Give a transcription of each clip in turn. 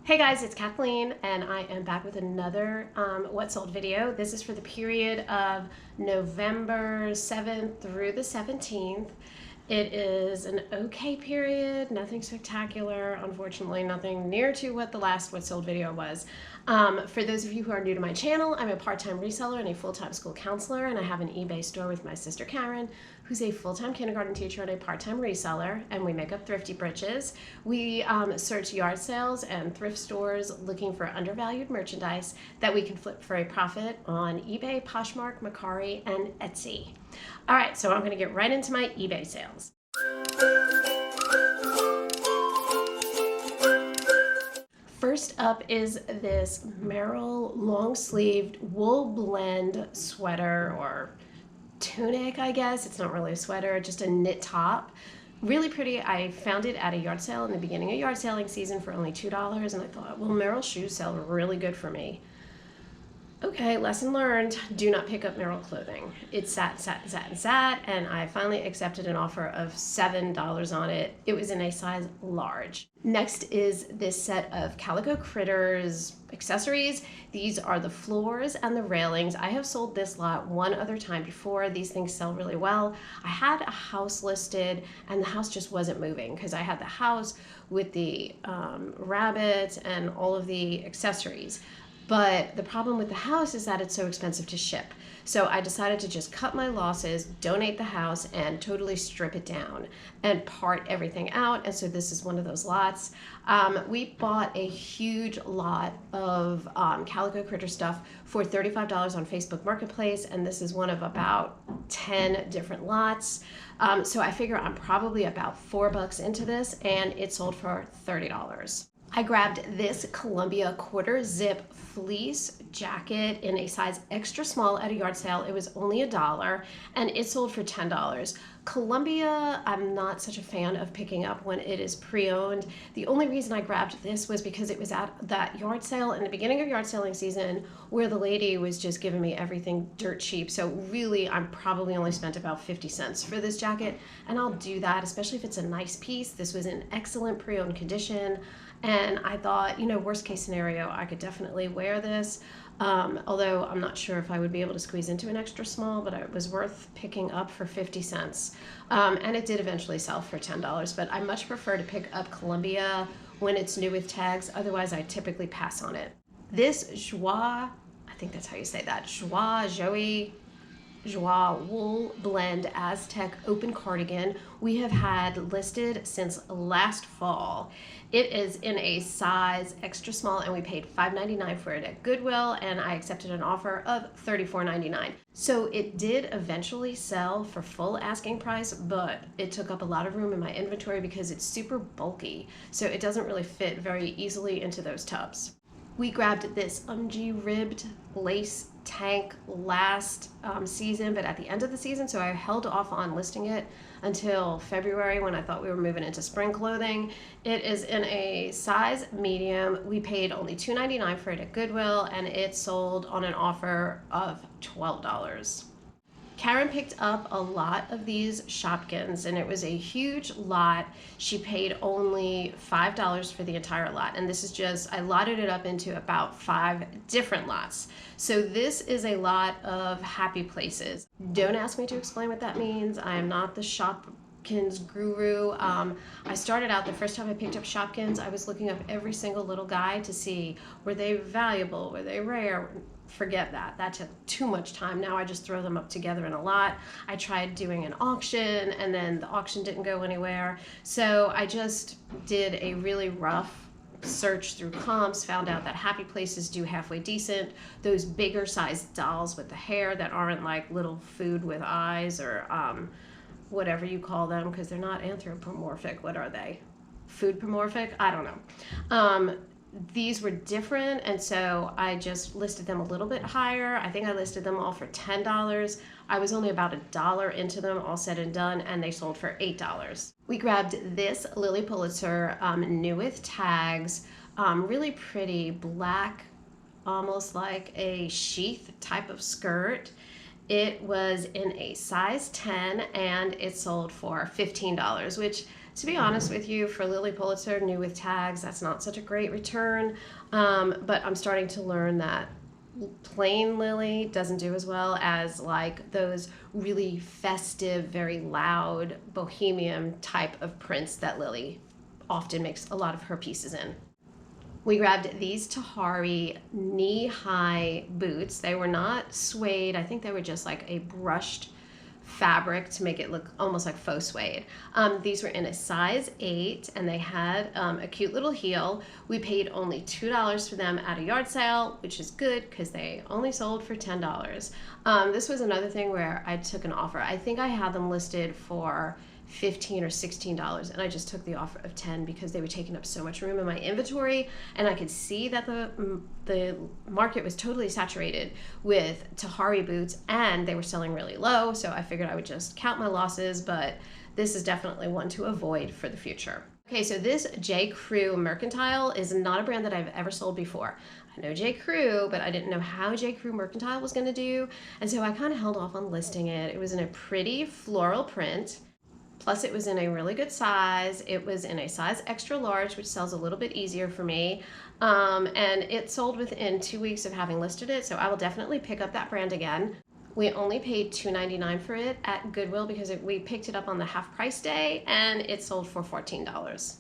Hey guys, it's Kathleen and I am back with another What Sold video. This is for the period of November 7th through the 17th. It is an okay period, nothing spectacular, unfortunately nothing near to what the last What Sold video was. For those of you who are new to my channel, I'm a part-time reseller and a full-time school counselor, and I have an eBay store with my sister Karen, who's a full-time kindergarten teacher and a part-time reseller, and we make up thrifty britches. We search yard sales and thrift stores looking for undervalued merchandise that we can flip for a profit on eBay, Poshmark, Mercari, and Etsy. All right, so I'm going to get right into my eBay sales. First up is this Merrill long-sleeved wool blend sweater or tunic, I guess. It's not really a sweater, just a knit top. Really pretty. I found it at a yard sale in the beginning of yard selling season for only $2, and I thought, well, Merrill shoes sell really good for me. Okay, lesson learned, do not pick up Merrill clothing. It sat, and I finally accepted an offer of $7 on it. It was in a size large. Next is this set of Calico Critters accessories. These are the floors and the railings. I have sold this lot one other time before. These things sell really well. I had a house listed and the house just wasn't moving because I had the house with the rabbit and all of the accessories. But the problem with the house is that it's so expensive to ship. So I decided to just cut my losses, donate the house, and totally strip it down and part everything out. And so this is one of those lots. We bought a huge lot of Calico Critter stuff for $35 on Facebook Marketplace, and this is one of about 10 different lots. So I figure I'm probably about $4 into this, and it sold for $30. I grabbed this Columbia quarter zip fleece jacket in a size extra small at a yard sale. It was only $1 and it sold for $10. Columbia, I'm not such a fan of picking up when it is pre-owned. The only reason I grabbed this was because it was at that yard sale in the beginning of yard selling season where the lady was just giving me everything dirt cheap. So really, I'm probably only spent about 50 cents for this jacket, and I'll do that, especially if it's a nice piece. This was in excellent pre-owned condition. And I thought, you know, worst case scenario, I could definitely wear this. Although I'm not sure if I would be able to squeeze into an extra small, but it was worth picking up for 50 cents. And it did eventually sell for $10, but I much prefer to pick up Columbia when it's new with tags. Otherwise, I typically pass on it. This Joie, I think that's how you say that, Joie wool blend Aztec open cardigan we have had listed since last fall. It is in a size extra small and we paid $5.99 for it at Goodwill, and I accepted an offer of $34.99. So it did eventually sell for full asking price, but it took up a lot of room in my inventory because it's super bulky, so it doesn't really fit very easily into those tubs. We grabbed this ribbed lace tank last season, but at the end of the season, so I held off on listing it until February when I thought we were moving into spring clothing. It is in a size medium. We paid only $2.99 for it at Goodwill, and it sold on an offer of $12. Karen picked up a lot of these Shopkins, and it was a huge lot. She paid only $5 for the entire lot, and this is just, I lotted it up into about 5 different lots. So this is a lot of happy places. Don't ask me to explain what that means. I am not the Shopkins guru. I started out, the first time I picked up Shopkins, I was looking up every single little guide to see, were they valuable, were they rare? Forget that. That took too much time. Now I just throw them up together in a lot. I tried doing an auction, and then the auction didn't go anywhere. So I just did a really rough search through comps, found out that happy places do halfway decent. Those bigger sized dolls with the hair that aren't like little food with eyes or whatever you call them, because they're not anthropomorphic. What are they? Foodpomorphic? I don't know. These were different, and so I just listed them a little bit higher. I think I listed them all for $10. I was only about $1 into them, all said and done, and they sold for $8. We grabbed this Lilly Pulitzer new with tags, really pretty black, almost like a sheath type of skirt. It was in a size 10 and it sold for $15, which To be honest with you, for Lilly Pulitzer, new with tags, that's not such a great return. But I'm starting to learn that plain Lilly doesn't do as well as like those really festive, very loud, bohemian type of prints that Lilly often makes a lot of her pieces in. We grabbed these Tahari knee-high boots. They were not suede. I think they were just like a brushed fabric to make it look almost like faux suede. These were in a size 8 and they had a cute little heel. We paid only $2 for them at a yard sale, which is good because they only sold for $10. This was another thing where I took an offer. I think I had them listed for $15 or $16 and I just took the offer of $10 because they were taking up so much room in my inventory, and I could see that the market was totally saturated with Tahari boots and they were selling really low, so I figured I would just count my losses, but this is definitely one to avoid for the future. Okay, so this Crew Mercantile is not a brand that I've ever sold before. I know Crew, but I didn't know how Crew Mercantile was going to do, and so I kind of held off on listing it. It was in a pretty floral print. Plus it was in a really good size. It was in a size extra large, which sells a little bit easier for me. And it sold within 2 weeks of having listed it, so I will definitely pick up that brand again. We only paid $2.99 for it at Goodwill because we picked it up on the half price day and it sold for $14.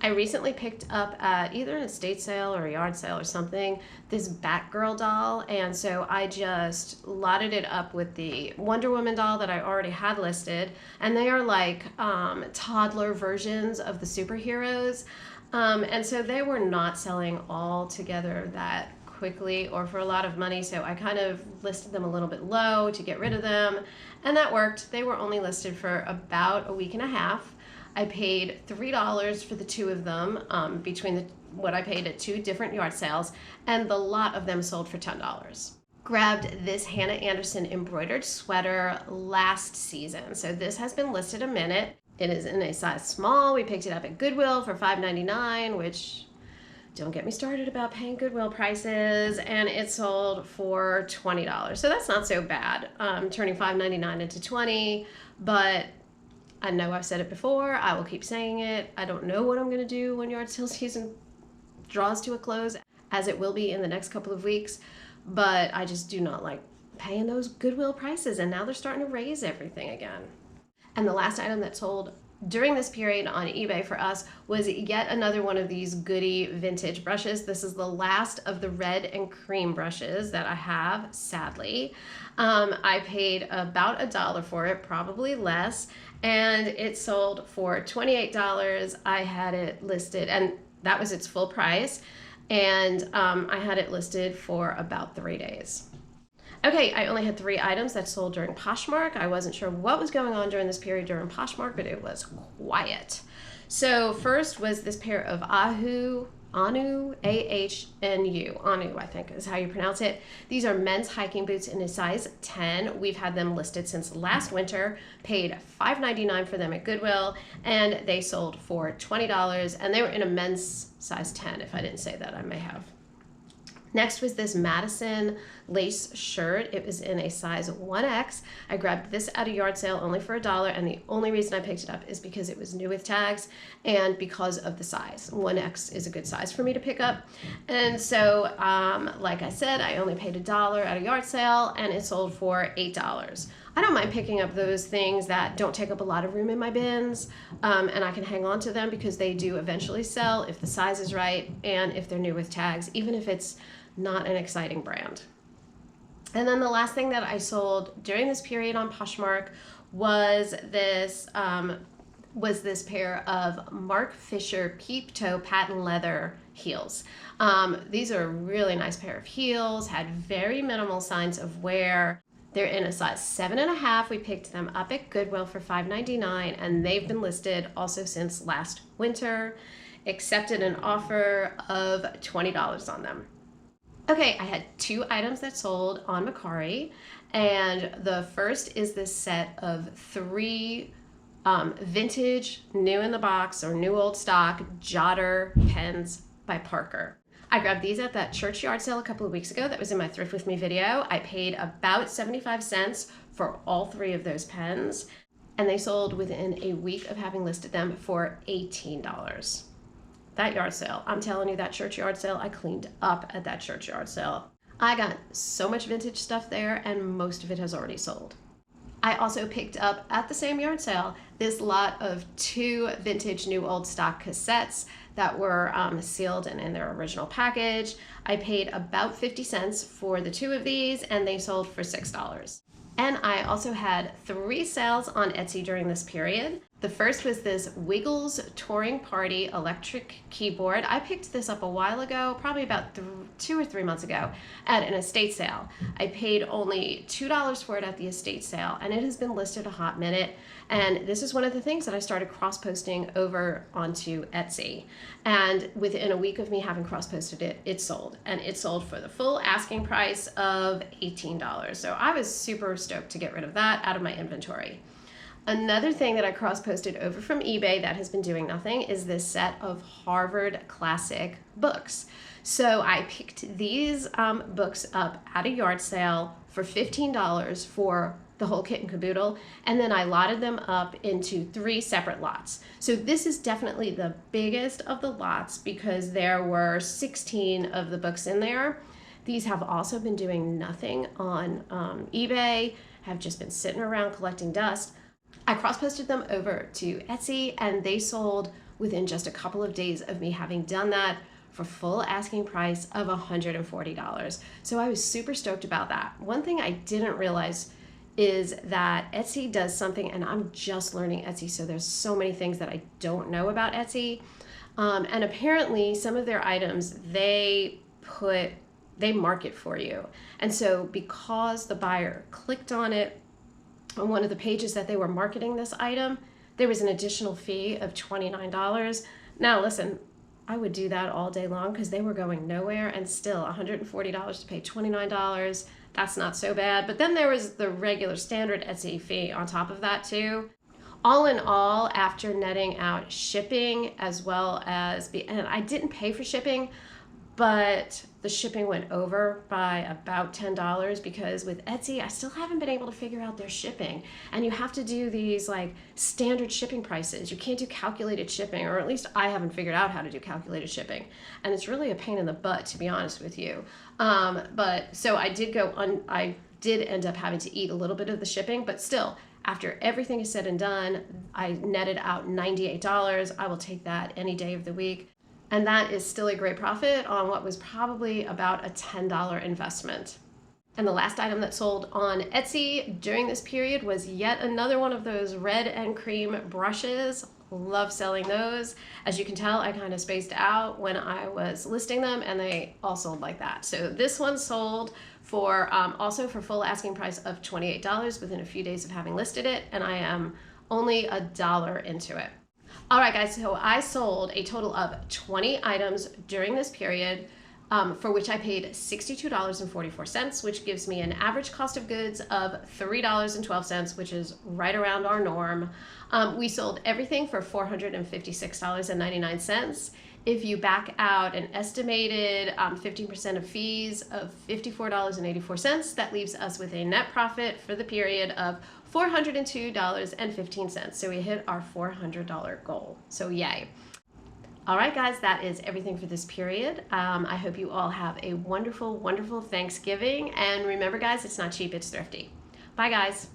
I recently picked up at either an estate sale or a yard sale or something, this Batgirl doll, and so I just lotted it up with the Wonder Woman doll that I already had listed, and they are like toddler versions of the superheroes, and so they were not selling all together that quickly or for a lot of money, so I kind of listed them a little bit low to get rid of them, and that worked. They were only listed for about a week and a half. I paid $3 for the 2 of them between what I paid at 2 different yard sales, and the lot of them sold for $10. Grabbed this Hannah Anderson embroidered sweater last season. So this has been listed a minute. It is in a size small. We picked it up at Goodwill for $5.99, which don't get me started about paying Goodwill prices, and it sold for $20. So that's not so bad, turning $5.99 into $20, but I know I've said it before, I will keep saying it. I don't know what I'm gonna do when yard sale season draws to a close, as it will be in the next couple of weeks, but I just do not like paying those Goodwill prices, and now they're starting to raise everything again. And the last item that sold during this period on eBay for us was yet another one of these goodie vintage brushes. This is the last of the red and cream brushes that I have, sadly. I paid about $1 for it, probably less, and it sold for $28. I had it listed, and that was its full price, and I had it listed for about 3 days. Okay, I only had 3 items that sold during Poshmark. I wasn't sure what was going on during this period during Poshmark, but it was quiet. So first was this pair of Anu, A-H-N-U, Anu, I think is how you pronounce it. These are men's hiking boots in a size 10. We've had them listed since last winter, paid $5.99 for them at Goodwill, and they sold for $20, and they were in a men's size 10. If I didn't say that, I may have. Next was this Madison lace shirt. It was in a size 1X. I grabbed this at a yard sale only for $1, and the only reason I picked it up is because it was new with tags and because of the size. 1X is a good size for me to pick up. And so, like I said, I only paid $1 at a yard sale, and it sold for $8. I don't mind picking up those things that don't take up a lot of room in my bins, and I can hang on to them because they do eventually sell if the size is right and if they're new with tags, even if it's not an exciting brand. And then the last thing that I sold during this period on Poshmark was this pair of Mark Fisher peep toe patent leather heels. These are a really nice pair of heels, had very minimal signs of wear. They're in a size 7.5. We picked them up at Goodwill for $5.99, and they've been listed also since last winter. Accepted an offer of $20 on them. Okay, I had 2 items that sold on Mercari, and the first is this set of 3 vintage, new in the box or new old stock Jotter pens by Parker. I grabbed these at that church yard sale a couple of weeks ago that was in my Thrift With Me video. I paid about 75 cents for all 3 of those pens. and they sold within a week of having listed them for $18. That yard sale, I'm telling you, that church yard sale, I cleaned up at that church yard sale. I got so much vintage stuff there, and most of it has already sold. I also picked up at the same yard sale this lot of 2 vintage new old stock cassettes that were sealed and in their original package. I paid about 50 cents for the 2 of these, and they sold for $6. And I also had 3 sales on Etsy during this period. The first was this Wiggles Touring Party electric keyboard. I picked this up a while ago, probably about 2 or 3 months ago, at an estate sale. I paid only $2 for it at the estate sale, and it has been listed a hot minute. And this is one of the things that I started cross-posting over onto Etsy. And within a week of me having cross-posted it, it sold. And it sold for the full asking price of $18. So I was super stoked to get rid of that out of my inventory. Another thing that I cross-posted over from eBay that has been doing nothing is this set of Harvard Classic books. So I picked these books up at a yard sale for $15 for the whole kit and caboodle, and then I lotted them up into 3 separate lots. So this is definitely the biggest of the lots because there were 16 of the books in there. These have also been doing nothing on eBay, have just been sitting around collecting dust. I cross-posted them over to Etsy, and they sold within just a couple of days of me having done that for full asking price of $140. So I was super stoked about that. One thing I didn't realize is that Etsy does something, and I'm just learning Etsy, so there's so many things that I don't know about Etsy. And apparently some of their items, they market for you. And so because the buyer clicked on it on one of the pages that they were marketing this item, there was an additional fee of $29. Now listen, I would do that all day long because they were going nowhere, and still $140 to pay $29. That's not so bad. But then there was the regular standard Etsy fee on top of that too. All in all, after netting out shipping as well as, and I didn't pay for shipping, but the shipping went over by about $10 because with Etsy, I still haven't been able to figure out their shipping. And you have to do these like standard shipping prices. You can't do calculated shipping, or at least I haven't figured out how to do calculated shipping. And it's really a pain in the butt, to be honest with you. But so I did end up having to eat a little bit of the shipping, but still, after everything is said and done, I netted out $98. I will take that any day of the week. And that is still a great profit on what was probably about a $10 investment. And the last item that sold on Etsy during this period was yet another one of those red and cream brushes. Love selling those. As you can tell, I kind of spaced out when I was listing them, and they all sold like that. So this one sold for also for full asking price of $28 within a few days of having listed it, and I am only $1 into it. All right, guys, so I sold a total of 20 items during this period, for which I paid $62.44, which gives me an average cost of goods of $3.12, which is right around our norm. We sold everything for $456.99. If you back out an estimated 15% of fees of $54.84, that leaves us with a net profit for the period of $402.15. So we hit our $400 goal. So yay. All right, guys, that is everything for this period. I hope you all have a wonderful, wonderful Thanksgiving. And remember, guys, it's not cheap, it's thrifty. Bye, guys.